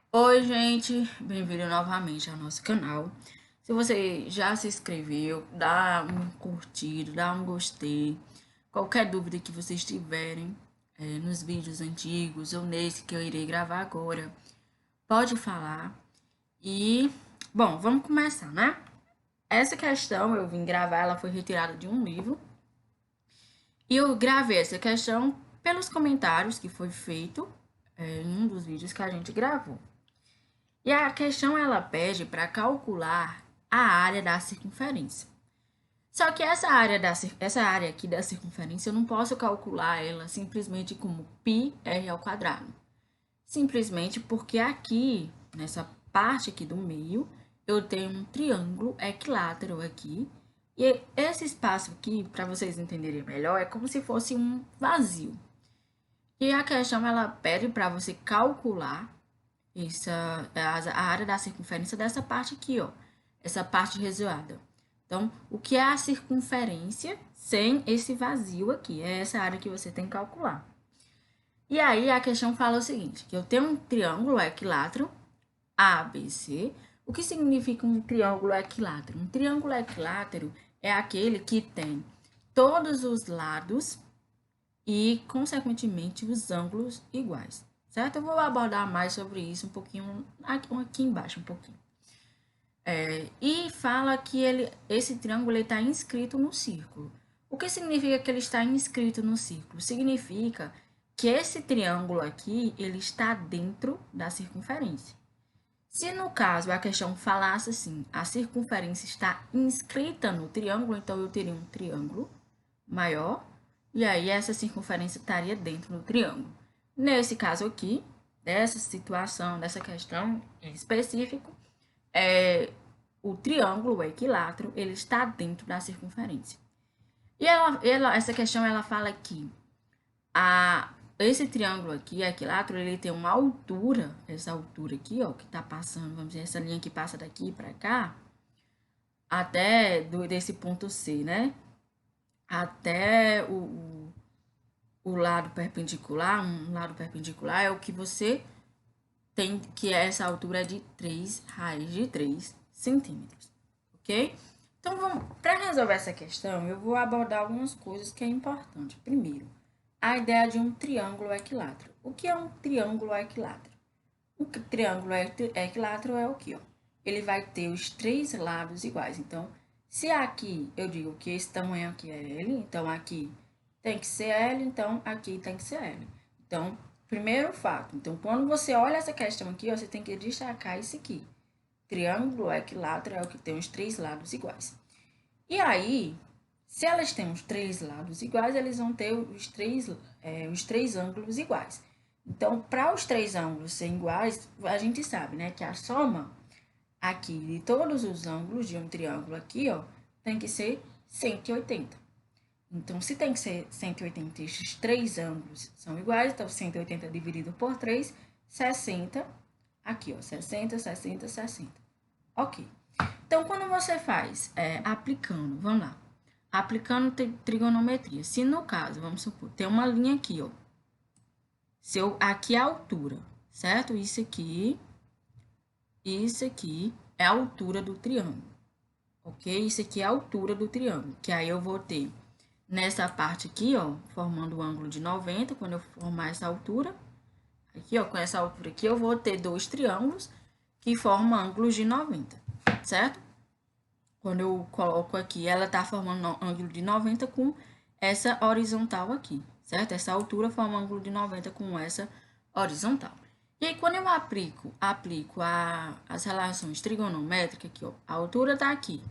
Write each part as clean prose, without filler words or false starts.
Oi, gente, bem-vindo novamente ao nosso canal. Se você já se inscreveu, dá um curtido, dá um gostei. Qualquer dúvida que vocês tiverem nos vídeos antigos ou nesse que eu irei gravar agora, pode falar. E, bom, vamos começar, né? Essa questão eu vim gravar, ela foi retirada de um livro. E eu gravei essa questão pelos comentários que foi feito em um dos vídeos que a gente gravou. E a questão ela pede para calcular a área da circunferência. Só que essa área aqui da circunferência eu não posso calcular ela simplesmente como πr ao quadrado. Simplesmente porque aqui, nessa parte aqui do meio, eu tenho um triângulo equilátero aqui. E esse espaço aqui, para vocês entenderem melhor, é como se fosse um vazio. E a questão ela pede para você calcular a área da circunferência dessa parte aqui, ó. Essa parte resuada. Então, o que é a circunferência sem esse vazio aqui? É essa área que você tem que calcular. E aí, a questão fala o seguinte, que eu tenho um triângulo equilátero ABC. O que significa um triângulo equilátero? Um triângulo equilátero é aquele que tem todos os lados e, consequentemente, os ângulos iguais, certo? Eu vou abordar mais sobre isso um pouquinho aqui embaixo, um pouquinho. E fala que esse triângulo está inscrito no círculo. O que significa que ele está inscrito no círculo? Significa que esse triângulo aqui, ele está dentro da circunferência. Se no caso a questão falasse assim, a circunferência está inscrita no triângulo, então eu teria um triângulo maior, e aí essa circunferência estaria dentro do triângulo. Nesse caso aqui, dessa situação, dessa questão em específico, o triângulo, o equilátero, ele está dentro da circunferência. E essa questão ela fala que esse triângulo aqui, equilátero, ele tem uma altura, essa altura aqui, ó, que está passando, vamos dizer, essa linha que passa daqui para cá, até desse ponto C, né? Até o lado perpendicular, um lado perpendicular é o que você tem, que é essa altura de 3 raiz de 3 centímetros, ok? Então, para resolver essa questão, eu vou abordar algumas coisas que é importante. Primeiro, a ideia de um triângulo equilátero. O que é um triângulo equilátero? Um triângulo equilátero é o que, ó? Ele vai ter os três lados iguais. Então, se aqui eu digo que esse tamanho aqui é L, então aqui tem que ser L, então aqui tem que ser L. Então, primeiro fato. Então, quando você olha essa questão aqui, ó, você tem que destacar isso aqui. Triângulo equilátero é o que tem os três lados iguais. E aí, se elas têm os três lados iguais, eles vão ter os três ângulos iguais. Então, para os três ângulos serem iguais, a gente sabe, né, que a soma aqui de todos os ângulos de um triângulo aqui, ó, tem que ser 180. Então, se tem que ser 180, esses três ângulos são iguais, então 180 dividido por 3, 60. Aqui, ó, 60, 60, 60. Ok. Então, quando você faz aplicando, vamos lá, aplicando trigonometria, se no caso, vamos supor, tem uma linha aqui, ó, aqui é a altura, certo? Isso aqui é a altura do triângulo, ok? Isso aqui é a altura do triângulo, que aí eu vou ter nessa parte aqui, ó, formando o ângulo de 90, quando eu formar essa altura, aqui, ó, com essa altura aqui, eu vou ter dois triângulos que formam ângulos de 90, certo? Quando eu coloco aqui, ela tá formando um ângulo de 90 com essa horizontal aqui, certo? Essa altura forma um ângulo de 90 com essa horizontal. E aí, quando eu aplico as relações trigonométricas aqui, ó, a altura tá aqui.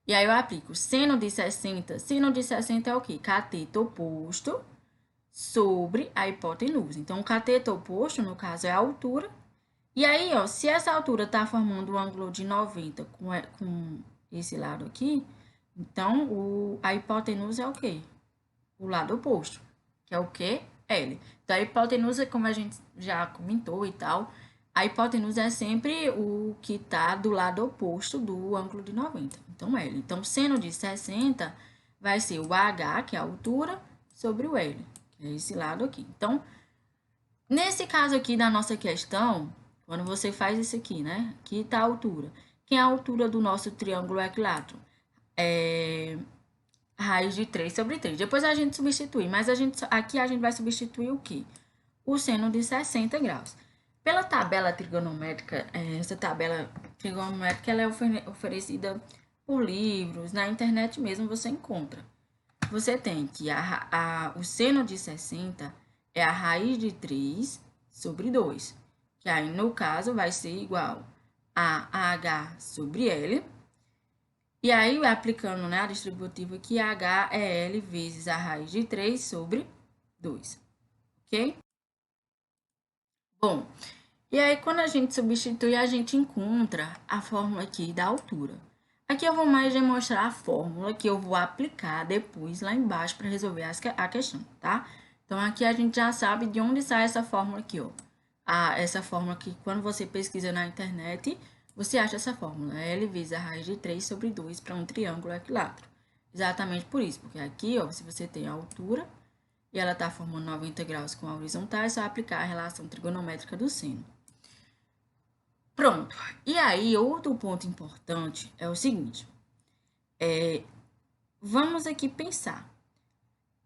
E aí, eu aplico seno de 60. Seno de 60 é o quê? Cateto oposto sobre a hipotenusa. Então, o cateto oposto, no caso, é a altura. E aí, ó, se essa altura tá formando um ângulo de 90 com esse lado aqui, então a hipotenusa é o quê? O lado oposto, que é o quê? L. Então, a hipotenusa, como a gente já comentou e tal, a hipotenusa é sempre o que está do lado oposto do ângulo de 90. Então, L. Então, seno de 60 vai ser o H, que é a altura, sobre o L, que é esse lado aqui. Então, nesse caso aqui da nossa questão, Quando você faz isso aqui, né? Aqui está a altura. Quem é a altura do nosso triângulo equilátero? É raiz de 3 sobre 3. Depois a gente substitui, mas aqui a gente vai substituir o quê? O seno de 60 graus. Pela tabela trigonométrica, essa tabela trigonométrica ela é oferecida por livros, na internet mesmo você encontra. Você tem que o seno de 60 é a raiz de 3 sobre 2, que aí no caso vai ser igual a H sobre L. E aí, aplicando, né, a distributiva aqui, H é L vezes a raiz de 3 sobre 2, ok? Bom, e aí quando a gente substitui, a gente encontra a fórmula aqui da altura. Aqui eu vou mais demonstrar a fórmula que eu vou aplicar depois lá embaixo para resolver a questão, tá? Então, aqui a gente já sabe de onde sai essa fórmula aqui, ó. Essa fórmula que quando você pesquisa na internet, você acha essa fórmula. L vezes a raiz de 3 sobre 2 para um triângulo equilátero. Exatamente por isso, porque aqui, ó, se você tem a altura e ela está formando 90 graus com a horizontal, é só aplicar a relação trigonométrica do seno. Pronto. E aí, outro ponto importante é o seguinte. Vamos aqui pensar.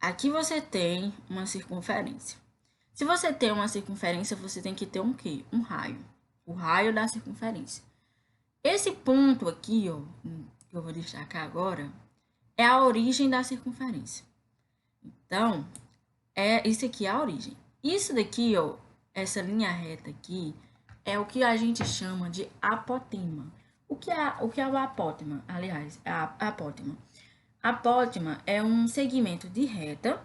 Aqui você tem uma circunferência. Se você tem uma circunferência, você tem que ter um quê? Um raio. O raio da circunferência. Esse ponto aqui, ó, que eu vou destacar agora, é a origem da circunferência. Então, isso aqui é a origem. Isso daqui, ó, essa linha reta aqui, é o que a gente chama de apótema. O que é o apótema? Aliás, a apótema. Apótema é um segmento de reta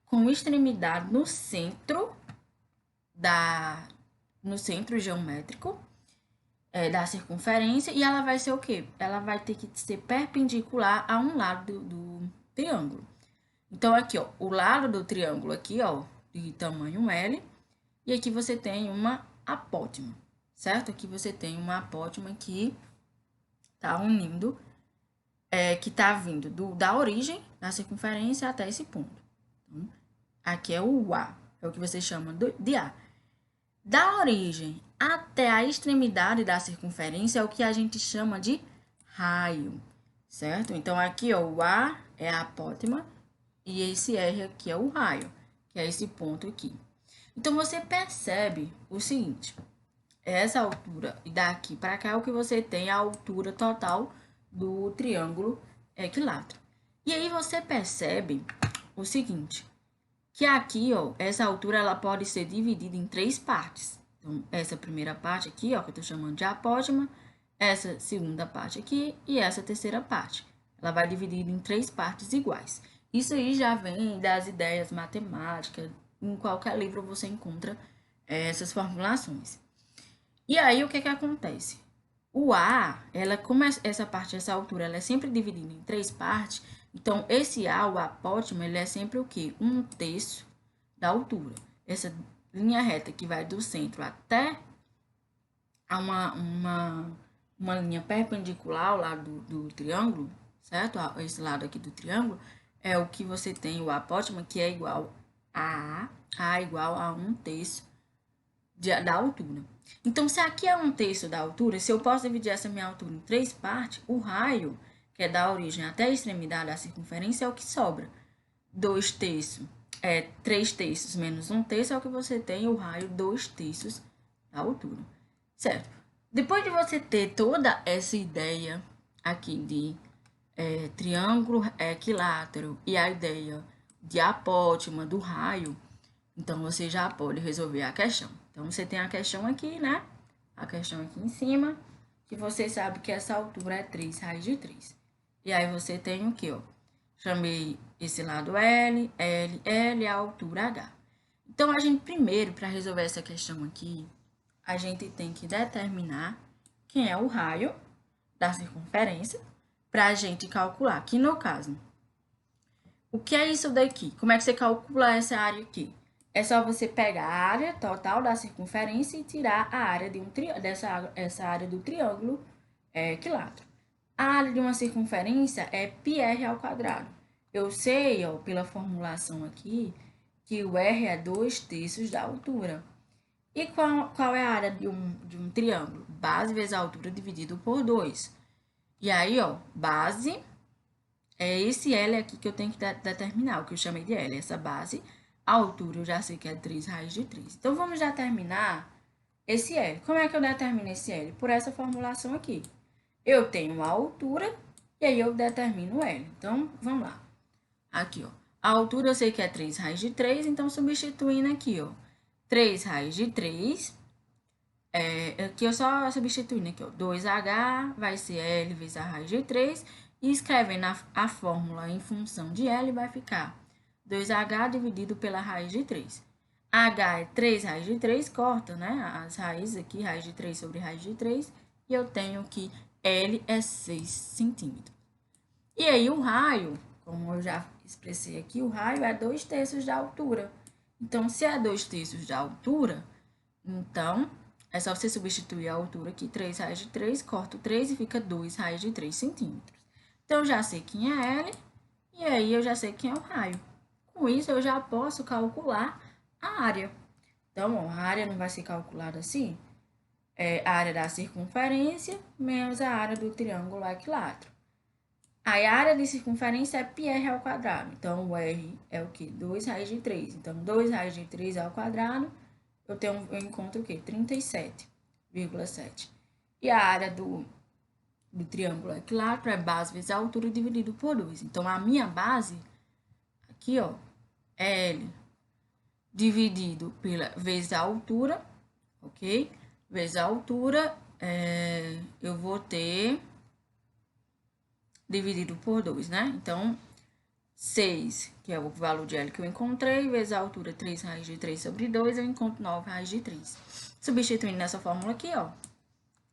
com extremidade no centro geométrico da circunferência, e ela vai ser o quê? Ela vai ter que ser perpendicular a um lado do triângulo. Então, aqui, ó, o lado do triângulo aqui, ó, de tamanho L, e aqui você tem uma apótema, certo? Aqui você tem uma apótema que tá unindo, que tá vindo da origem da circunferência até esse ponto. Então, aqui é o A, é o que você chama de A. Da origem até a extremidade da circunferência é o que a gente chama de raio, certo? Então, aqui, ó, o A é a apótema e esse R aqui é o raio, que é esse ponto aqui. Então, você percebe o seguinte, essa altura e daqui para cá é o que você tem a altura total do triângulo equilátero. E aí, você percebe o seguinte, que aqui, ó, essa altura ela pode ser dividida em 3 partes. Então, essa primeira parte aqui, ó, que eu tô chamando de apótema, essa segunda parte aqui e essa terceira parte. Ela vai dividida em 3 partes iguais. Isso aí já vem das ideias matemáticas, em qualquer livro você encontra essas formulações. E aí, o que que acontece? O A, como essa altura, ela é sempre dividida em 3 partes, então, esse A, o apótema, ele é sempre o quê? 1/3 da altura. Essa linha reta que vai do centro até a uma linha perpendicular ao lado do triângulo, certo? Esse lado aqui do triângulo, é o que você tem, o apótema, que é igual a A igual a 1/3 da altura. Então, se aqui é 1/3 da altura, se eu posso dividir essa minha altura em 3 partes, o raio, que é da origem até a extremidade da circunferência, é o que sobra. 2/3, 3/3 menos 1/3 é o que você tem, o raio 2/3 da altura, certo? Depois de você ter toda essa ideia aqui de triângulo equilátero e a ideia de apótema, do raio, então, você já pode resolver a questão. Então, você tem a questão aqui, né? A questão aqui em cima, que você sabe que essa altura é 3 raiz de 3. E aí, você tem o quê, ó? Chamei esse lado L, L, L, a altura H. Então, a gente primeiro, para resolver essa questão aqui, a gente tem que determinar quem é o raio da circunferência para a gente calcular. Que no caso, o que é isso daqui? Como é que você calcula essa área aqui? É só você pegar a área total da circunferência e tirar a área de essa área do triângulo equilátero. A área de uma circunferência é πr ao quadrado. Eu sei, ó, pela formulação aqui, que o R é 2/3 da altura. E qual é a área de um triângulo? Base vezes a altura dividido por 2. E aí, ó, base é esse L aqui que eu tenho que determinar, o que eu chamei de L, essa base. A altura eu já sei que é 3 raiz de 3. Então, vamos determinar esse L. Como é que eu determino esse L? Por essa formulação aqui. Eu tenho a altura e aí eu determino o L. Então, vamos lá. Aqui, ó. A altura eu sei que é 3 raiz de 3, então substituindo aqui, ó. 3 raiz de 3. Aqui eu só substituindo aqui, ó. 2H vai ser L vezes a raiz de 3. E escrevendo a fórmula em função de L, vai ficar 2H dividido pela raiz de 3. H é 3 raiz de 3, corta, né? As raízes aqui, raiz de 3 sobre raiz de 3. E eu tenho que L é 6 centímetros. E aí, o raio, como eu já expressei aqui, o raio é 2/3 da altura. Então, se é 2/3 da altura, então, é só você substituir a altura aqui, 3 raiz de 3, corta o 3 e fica 2 raiz de 3 centímetros. Então, eu já sei quem é L, e aí eu já sei quem é o raio. Com isso, eu já posso calcular a área. Então, ó, a área não vai ser calculada assim, a área da circunferência menos a área do triângulo equilátero. Aí, a área de circunferência é πr ao quadrado. Então, o R é o quê? 2 raiz de 3. Então, 2 raiz de 3 ao quadrado, eu encontro o quê? 37,7. E a área do triângulo equilátero é base vezes a altura dividido por 2. Então, a minha base, aqui, ó, é L dividido vezes a altura, ok? Vezes a altura, eu vou ter dividido por 2, né? Então, 6, que é o valor de L que eu encontrei, vezes a altura 3 raiz de 3 sobre 2, eu encontro 9 raiz de 3. Substituindo nessa fórmula aqui, ó,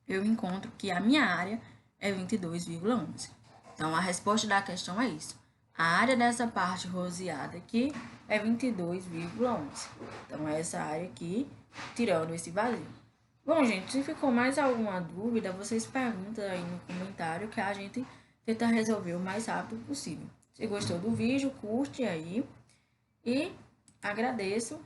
eu encontro que a minha área é 22,11. Então, a resposta da questão é isso. A área dessa parte roseada aqui é 22,11. Então, é essa área aqui, tirando esse vazio. Bom, gente, se ficou mais alguma dúvida, vocês perguntam aí no comentário que a gente tenta resolver o mais rápido possível. Se gostou do vídeo, curte aí e agradeço